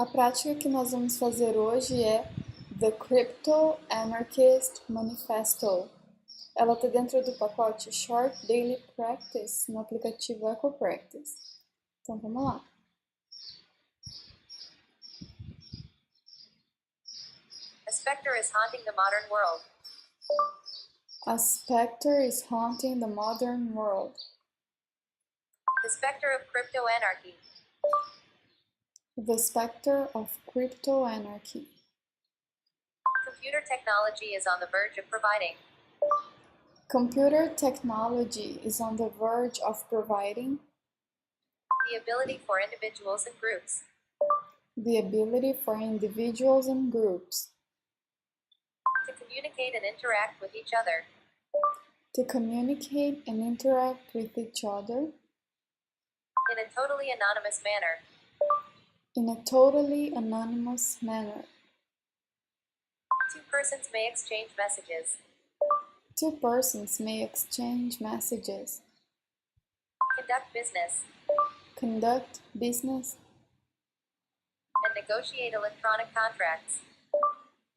A prática que nós vamos fazer hoje é The Crypto Anarchist Manifesto. Ela está dentro do pacote Short Daily Practice no aplicativo Eco Practice. Então vamos lá. A specter is haunting the modern world. A specter is haunting the modern world. The specter of crypto anarchy. The specter of crypto anarchy. Computer technology is on the verge of providing. Computer technology is on the verge of providing The ability for individuals and groups. the ability for individuals and groups To communicate and interact with each other. to communicate and interact with each other In a totally anonymous manner. in a totally anonymous manner. Two persons may exchange messages. Two persons may exchange messages, Conduct business. conduct business, And negotiate electronic contracts.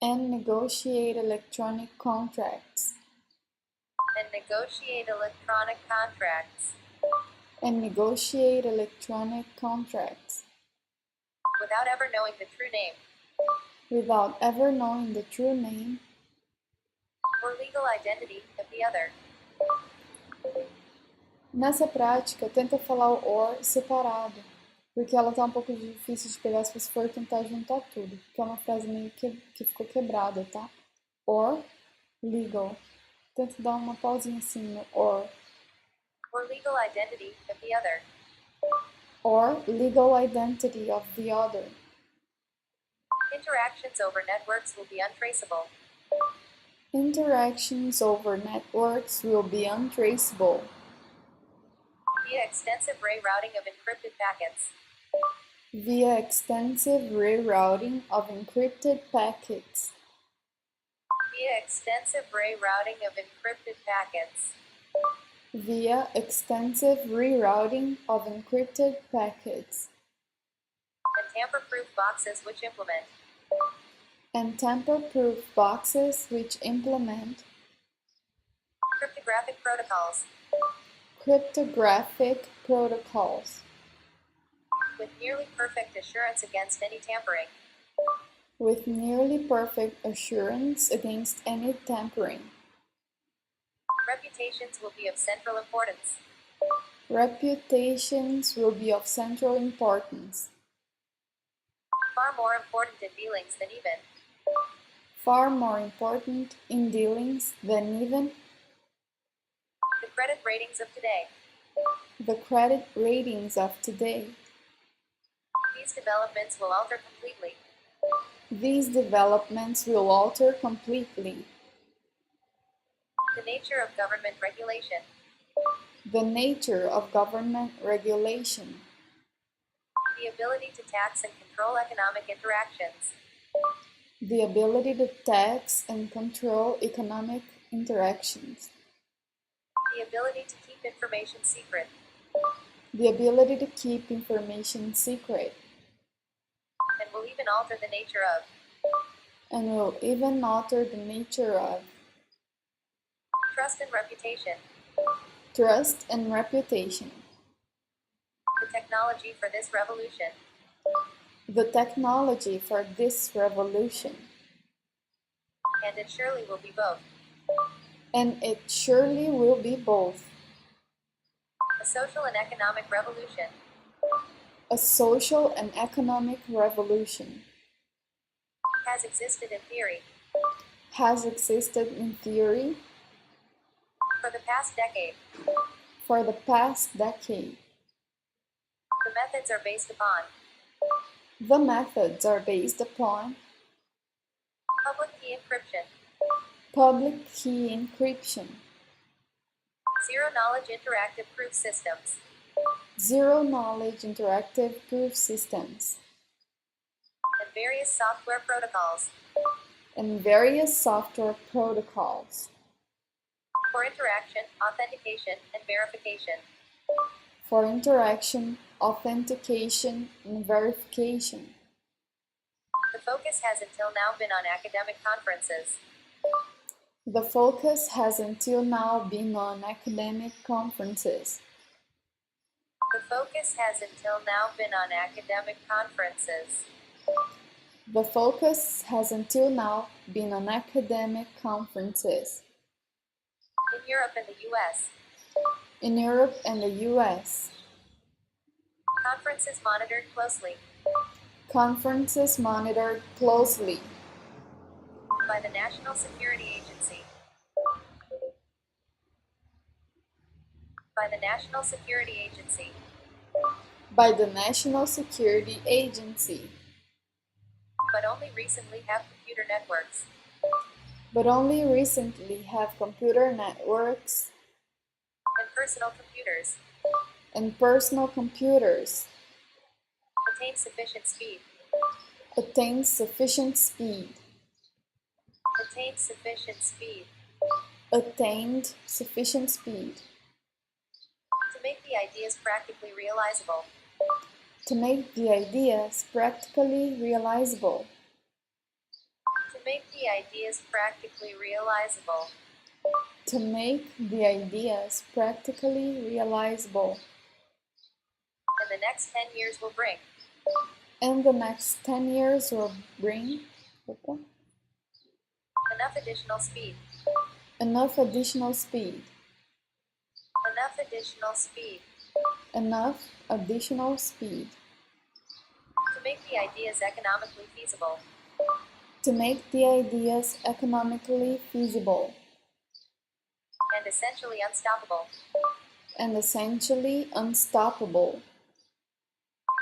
and negotiate electronic contracts. And negotiate electronic contracts. And negotiate electronic contracts Without ever knowing the true name. without ever knowing the true name Or legal identity of the other. Nessa prática, tenta falar o or separado, porque ela tá um pouco difícil de pegar se você for tentar juntar tudo, porque é uma frase meio que ficou quebrada, tá? Or, legal. Tenta dar uma pausinha assim no or. Or legal identity of the other. Or legal identity of the other. Interactions over networks will be untraceable. Interactions over networks will be untraceable Via extensive rerouting of encrypted packets. via extensive rerouting of encrypted packets. Via extensive rerouting of encrypted packets. Via extensive rerouting of encrypted packets. And tamper-proof boxes which implement. And tamper-proof boxes which implement Cryptographic protocols. cryptographic protocols With nearly perfect assurance against any tampering. with nearly perfect assurance against any tampering. Reputations will be of central importance. Reputations will be of central importance, Far more important in dealings than even. far more important in dealings than even The credit ratings of today. the credit ratings of today. These developments will alter completely. These developments will alter completely The nature of government regulation. the nature of government regulation, The ability to tax and control economic interactions. the ability to tax and control economic interactions, The ability to keep information secret. the ability to keep information secret, And will even alter the nature of. and will even alter the nature of Trust and reputation. trust and reputation. The technology for this revolution. The technology for this revolution, And it surely will be both. and it surely will be both A social and economic revolution. a social and economic revolution, Has existed in theory. has existed in theory For the past decade. for the past decade. The methods are based upon. The methods are based upon Public key encryption. public key encryption, Zero-knowledge interactive proof systems. zero-knowledge interactive proof systems, And various software protocols. and various software protocols For interaction, authentication, and verification. for interaction, authentication, and verification. focus has until now been on academic conferences. The focus has until now been on academic conferences. The focus has until now been on academic conferences. The focus has until now been on academic conferences. In Europe and the US. In Europe and the US. Conferences monitored closely. Conferences monitored closely. By the National Security Agency. By the National Security Agency. By the National Security Agency. But only recently have computer networks. But only recently have computer networks And personal computers. and personal computers Attained sufficient speed. attained sufficient speed. Attained sufficient speed. Attained sufficient speed. To make the ideas practically realizable. To make the ideas practically realizable. To make the ideas practically realizable. To make the ideas practically realizable. And the next 10 years will bring. And the next 10 years will bring Enough additional speed. enough additional speed. Enough additional speed. Enough additional speed. To make the ideas economically feasible. To make the ideas economically feasible. And essentially unstoppable. And essentially unstoppable.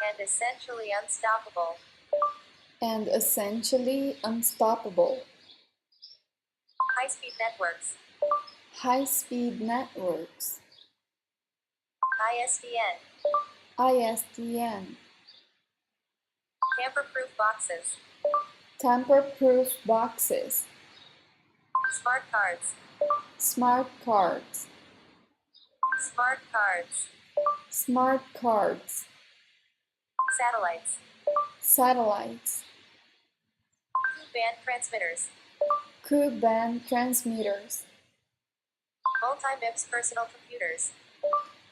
And essentially unstoppable. And essentially unstoppable. High-speed networks. High-speed networks. ISDN. ISDN. Tamper-proof boxes. Tamper-proof boxes. Smart cards. Smart cards. Smart cards. Smart cards. Satellites. Satellites. Band transmitters. Q-band transmitters. Multi-MIPS personal computers.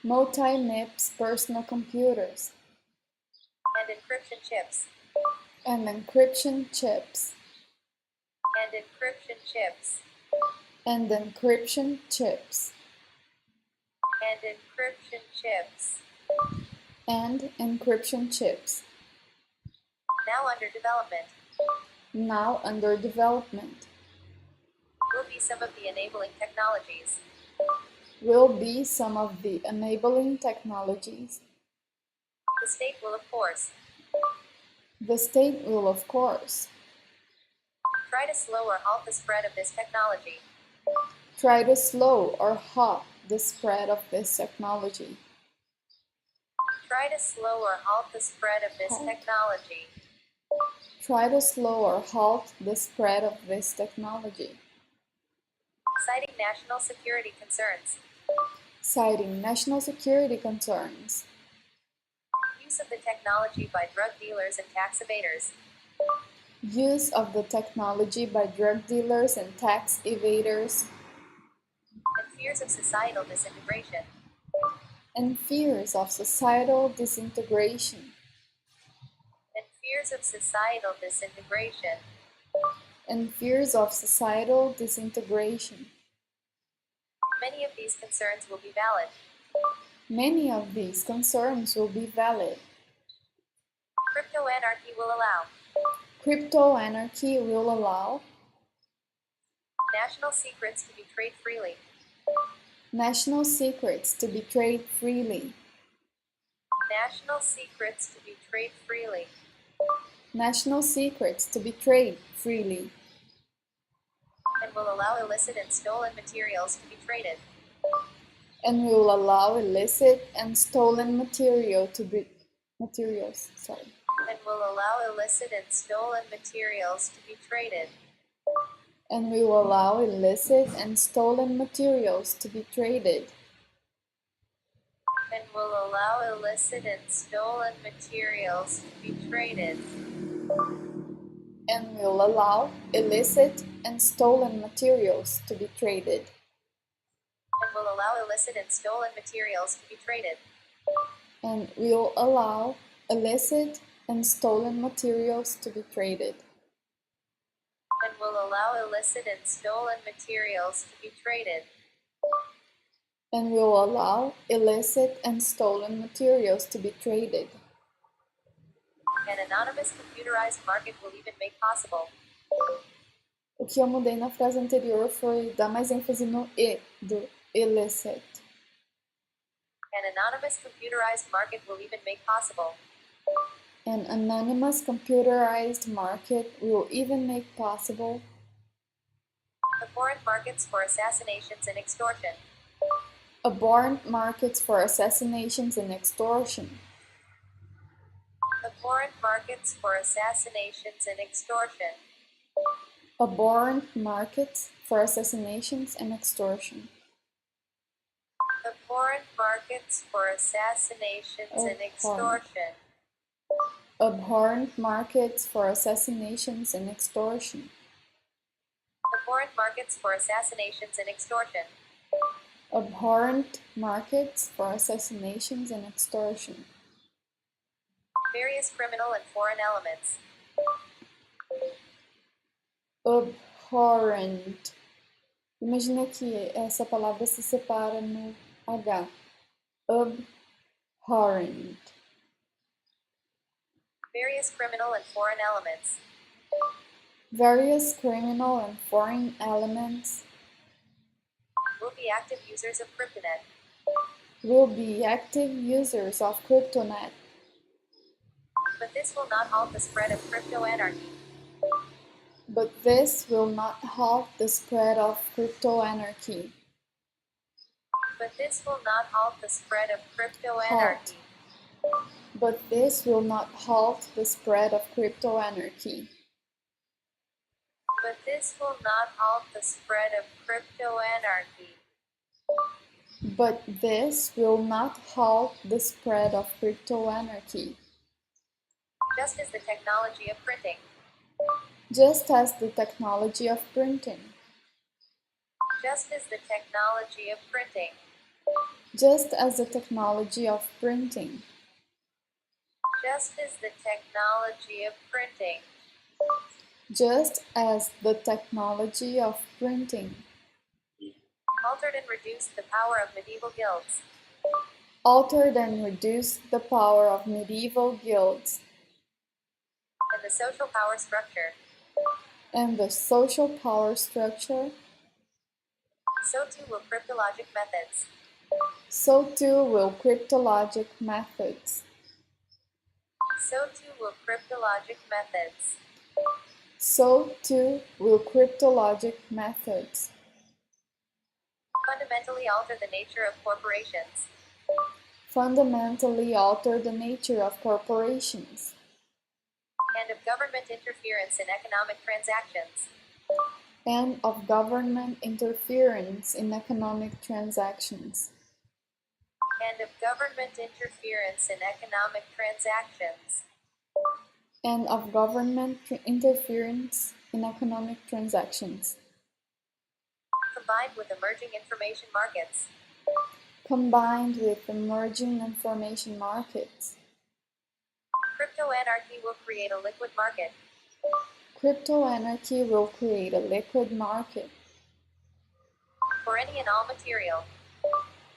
Multi-MIPS personal computers. And encryption chips. And encryption chips. And encryption chips. And encryption chips. And encryption chips. And encryption chips. Now under development. Now under development. Will be some of the enabling technologies. Will be some of the enabling technologies. The state will, of course, The state will, of course, try to slow or halt the spread of this technology. try to slow or halt the spread of this technology. Try to slow or halt the spread of this technology. Try to slow or halt the spread of this technology. Citing national security concerns. Citing national security concerns. Use of the technology by drug dealers and tax evaders. Use of the technology by drug dealers and tax evaders. And fears of societal disintegration. And fears of societal disintegration. And fears of societal disintegration. And fears of societal disintegration. Many of these concerns will be valid. Many of these concerns will be valid. Crypto anarchy will allow. Crypto anarchy will allow National secrets to be traded freely. national secrets to be traded freely. National secrets to be traded freely. National secrets to be traded freely. And will allow illicit and stolen materials to be traded. And will allow illicit and stolen materials to be And will allow illicit and stolen materials to be traded. And we will allow illicit and stolen materials to be traded. And will allow illicit and stolen materials to be traded. and will allow illicit and stolen materials to be traded. And will allow illicit and stolen materials to be traded. And will allow illicit and stolen materials to be traded. And will allow illicit and stolen materials to be traded. And will allow illicit and stolen materials to be traded. An anonymous computerized market will even make possible. O que eu mudei na frase anterior foi dar mais ênfase no E do illicit. An anonymous computerized market will even make possible. An anonymous computerized market will even make possible Abhorrent markets for assassinations and extortion. abhorrent markets for assassinations and extortion. Abhorrent markets for assassinations and extortion. Abhorrent markets for assassinations and extortion. Abhorrent markets for assassinations and extortion. Abhorrent markets for assassinations and extortion. Abhorrent markets for assassinations and extortion. Abhorrent markets for assassinations and extortion. Various criminal and foreign elements. Abhorrent. Imagina que essa palavra se separa no H. Abhorrent. Various criminal and foreign elements. Various criminal and foreign elements Will be active users of Cryptonet. will be active users of CryptoNet. But this will not halt the spread of crypto anarchy. But this will not halt the spread of crypto anarchy. But this will not halt the spread of crypto anarchy. But this will not halt the spread of crypto anarchy. But this will not halt the spread of crypto anarchy. But this will not halt the spread of crypto anarchy. Just as the technology of printing. Just as the technology of printing. Just as the technology of printing. Just as the technology of printing. Just as the technology of printing. Just as the technology of printing. Altered and reduced the power of medieval guilds. Altered and reduced the power of medieval guilds. And the social power structure. And the social power structure. So too will cryptologic methods. So too will cryptologic methods. So too will cryptologic methods. So too will cryptologic methods. Fundamentally alter the nature of corporations. Fundamentally alter the nature of corporations. And of government interference in economic transactions. And of government interference in economic transactions. And of government interference in economic transactions. And of government interference in economic transactions. Combined with emerging information markets. Combined with emerging information markets. Crypto anarchy will create a liquid market. Crypto anarchy will create a liquid market. For any and all material.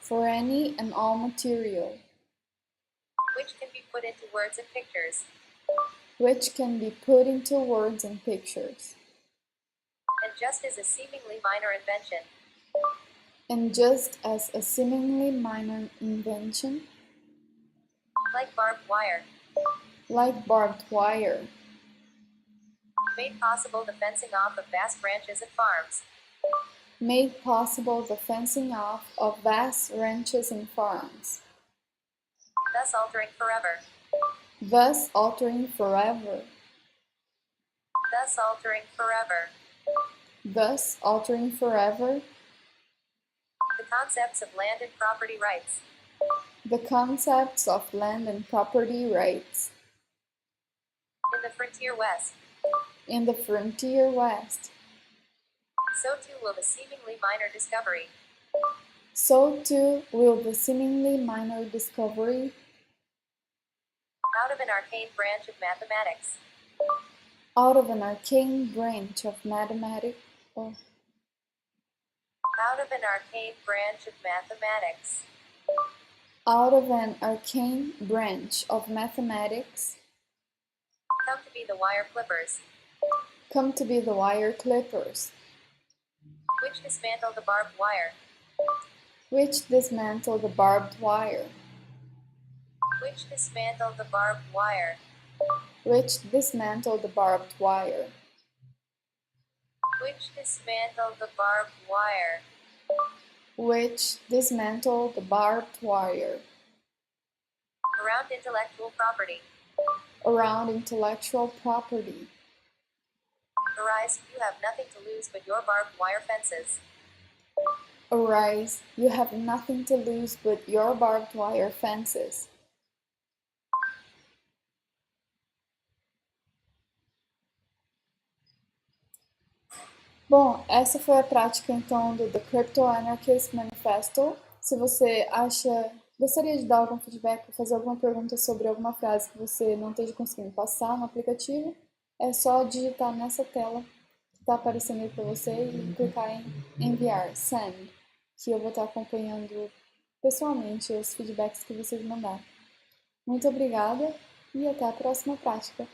For any and all material. Which can be put into words and pictures. Which can be put into words and pictures. And just as a seemingly minor invention. And just as a seemingly minor invention. Like barbed wire. Like barbed wire. Made possible the fencing off of vast ranches and farms. Made possible the fencing off of vast ranches and farms. Thus altering forever. Thus altering forever. Thus altering forever. Thus altering forever. The concepts of land and property rights. The concepts of land and property rights. In the frontier West. in the frontier west. So too will the seemingly minor discovery. So too will the seemingly minor discovery Out of an arcane branch of mathematics. out of an arcane branch of mathematics. Out of an arcane branch of mathematics. Out of an arcane branch of mathematics Come to be the wire clippers, come to be the wire clippers, which dismantle the barbed wire. which dismantle the barbed wire, Which dismantle the barbed wire. which dismantle the barbed wire, Which dismantle the barbed wire. which dismantle the barbed wire Around intellectual property. around intellectual property. Arise, you have nothing to lose but your barbed wire fences. Arise, you have nothing to lose but your barbed wire fences. Bom, essa foi a prática então do The Crypto Anarchist Manifesto. Se você gostaria de dar algum feedback ou fazer alguma pergunta sobre alguma frase que você não esteja conseguindo passar no aplicativo, é só digitar nessa tela que está aparecendo aí para você e clicar em enviar, send, que eu vou estar acompanhando pessoalmente os feedbacks que vocês mandarem. Muito obrigada e até a próxima prática!